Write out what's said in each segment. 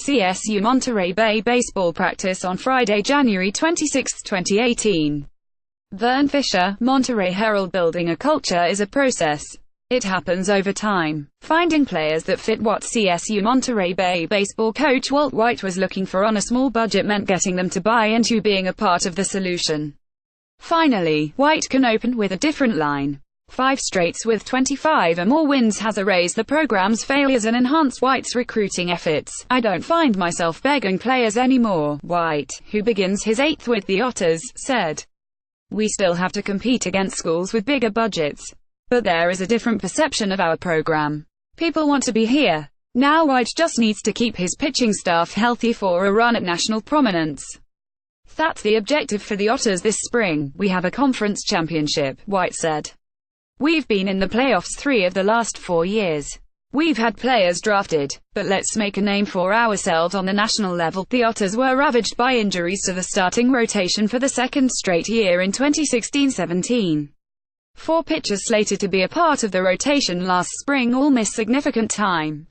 CSU Monterey Bay baseball practice on Friday, January 26, 2018. Vern Fisher, Monterey Herald. Building a culture is a process. It happens over time. Finding players that fit what CSU Monterey Bay baseball coach Walt White was looking for on a small budget meant getting them to buy into being a part of the solution. Finally, White can open with a different line. 5 straights with 25 or more wins has erased the program's failures and enhanced White's recruiting efforts. I don't find myself begging players anymore, White, who begins his 8th with the Otters, said. We still have to compete against schools with bigger budgets. But there is a different perception of our program. People want to be here. Now White just needs to keep his pitching staff healthy for a run at national prominence. That's the objective for the Otters this spring. We have a conference championship, White said. We've been in the playoffs 3 of the last 4 years. We've had players drafted, but let's make a name for ourselves on the national level. The Otters were ravaged by injuries to the starting rotation for the second straight year in 2016-17. 4 pitchers slated to be a part of the rotation last spring all missed significant time.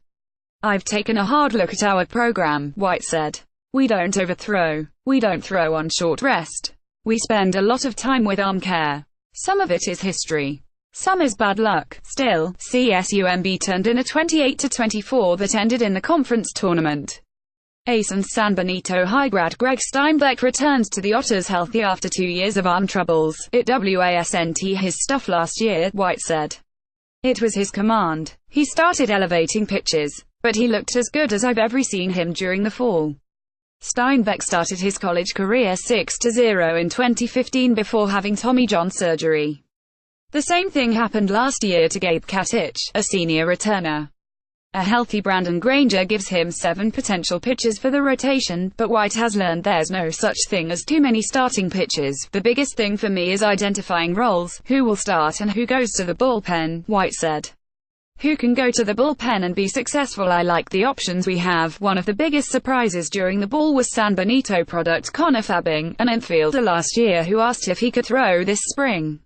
I've taken a hard look at our program, White said. We don't overthrow. We don't throw on short rest. We spend a lot of time with arm care. Some of it is history. Some is bad luck. Still, CSUMB turned in a 28-24 that ended in the conference tournament. Ace and San Benito High grad Greg Steinbeck returns to the Otters healthy after 2 years of arm troubles. It wasn't his stuff last year, White said. It was his command. He started elevating pitches, but he looked as good as I've ever seen him during the fall. Steinbeck started his college career 6-0 in 2015 before having Tommy John surgery. The same thing happened last year to Gabe Katich, a senior returner. A healthy Brandon Granger gives him 7 potential pitchers for the rotation, but White has learned there's no such thing as too many starting pitchers. The biggest thing for me is identifying roles, who will start and who goes to the bullpen, White said. Who can go to the bullpen and be successful? I like the options we have. One of the biggest surprises during the ball was San Benito product Connor Fabbing, an infielder last year who asked if he could throw this spring.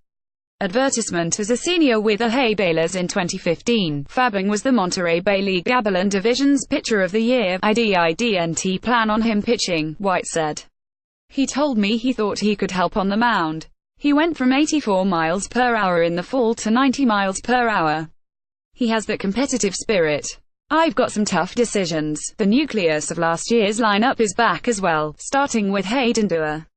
Advertisement as a senior with the Hay Baylors in 2015. Fabbing was the Monterey Bay League Gavilan Division's Pitcher of the Year. I didn't plan on him pitching, White said. He told me he thought he could help on the mound. He went from 84 miles per hour in the fall to 90 miles per hour. He has that competitive spirit. I've got some tough decisions. The nucleus of last year's lineup is back as well, starting with Hayden Dua.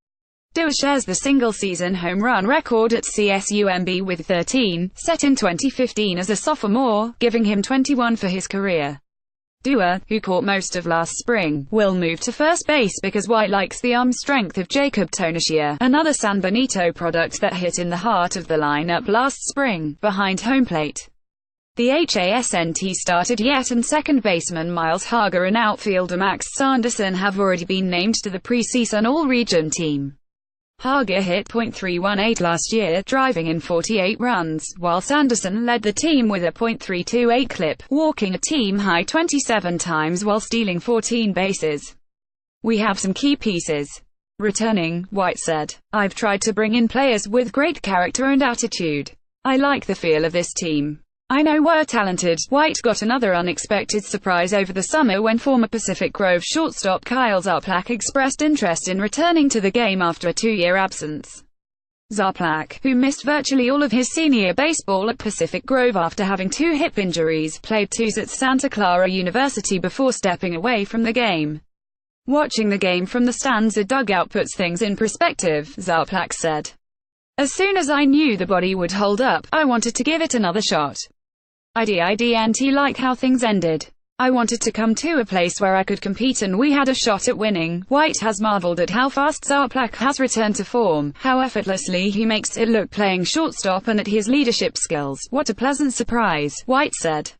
Dua shares the single-season home run record at CSUMB with 13, set in 2015 as a sophomore, giving him 21 for his career. Dua, who caught most of last spring, will move to first base because White likes the arm strength of Jacob Tonashia, another San Benito product that hit in the heart of the lineup last spring, behind home plate. The HASNT started yet and second baseman Miles Harger and outfielder Max Sanderson have already been named to the preseason All-Region team. Harger hit .318 last year, driving in 48 runs, while Sanderson led the team with a .328 clip, walking a team-high 27 times while stealing 14 bases. We have some key pieces. Returning, White said. I've tried to bring in players with great character and attitude. I like the feel of this team. I know we're talented. White got another unexpected surprise over the summer when former Pacific Grove shortstop Kyle Zarplak expressed interest in returning to the game after a 2-year absence. Zarplak, who missed virtually all of his senior baseball at Pacific Grove after having 2 hip injuries, played 2s at Santa Clara University before stepping away from the game. Watching the game from the stands or dugout puts things in perspective, Zarplak said. As soon as I knew the body would hold up, I wanted to give it another shot. I didn't like how things ended. I wanted to come to a place where I could compete and we had a shot at winning. White has marveled at how fast Zarplak has returned to form, how effortlessly he makes it look playing shortstop and at his leadership skills. What a pleasant surprise, White said.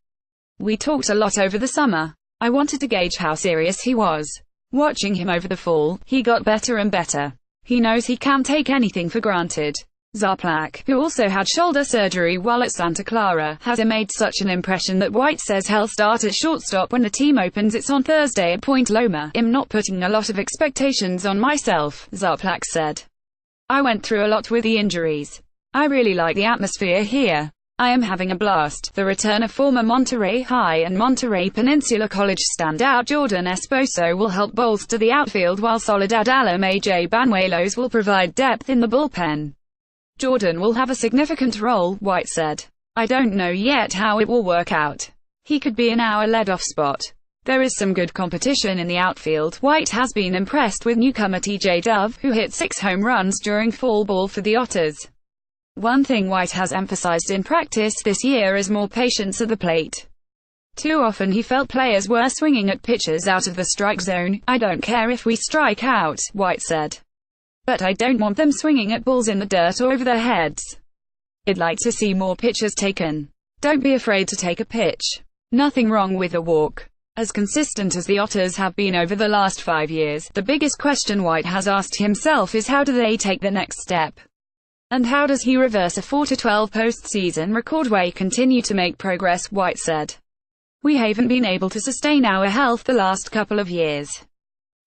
We talked a lot over the summer. I wanted to gauge how serious he was. Watching him over the fall, he got better and better. He knows he can't take anything for granted. Zarplak, who also had shoulder surgery while at Santa Clara, has made such an impression that White says he'll start at shortstop when the team opens its on Thursday at Point Loma. I'm not putting a lot of expectations on myself, Zarplak said. I went through a lot with the injuries. I really like the atmosphere here. I am having a blast. The return of former Monterey High and Monterey Peninsula College standout Jordan Esposo will help bolster the outfield, while Soledad alum AJ Banuelos will provide depth in the bullpen. Jordan will have a significant role, White said. I don't know yet how it will work out. He could be in our leadoff spot. There is some good competition in the outfield. White has been impressed with newcomer TJ Dove, who hit 6 home runs during fall ball for the Otters. One thing White has emphasized in practice this year is more patience at the plate. Too often he felt players were swinging at pitches out of the strike zone. I don't care if we strike out, White said. But I don't want them swinging at balls in the dirt or over their heads. I'd like to see more pitches taken. Don't be afraid to take a pitch. Nothing wrong with a walk. As consistent as the Otters have been over the last 5 years, the biggest question White has asked himself is how do they take the next step? And how does he reverse a 4-12 postseason record? We continue to make progress, White said. We haven't been able to sustain our health the last couple of years.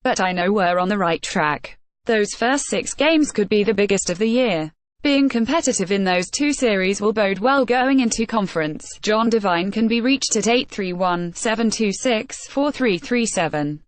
But I know we're on the right track. Those first 6 games could be the biggest of the year. Being competitive in those 2 series will bode well going into conference. John Devine can be reached at 831-726-4337.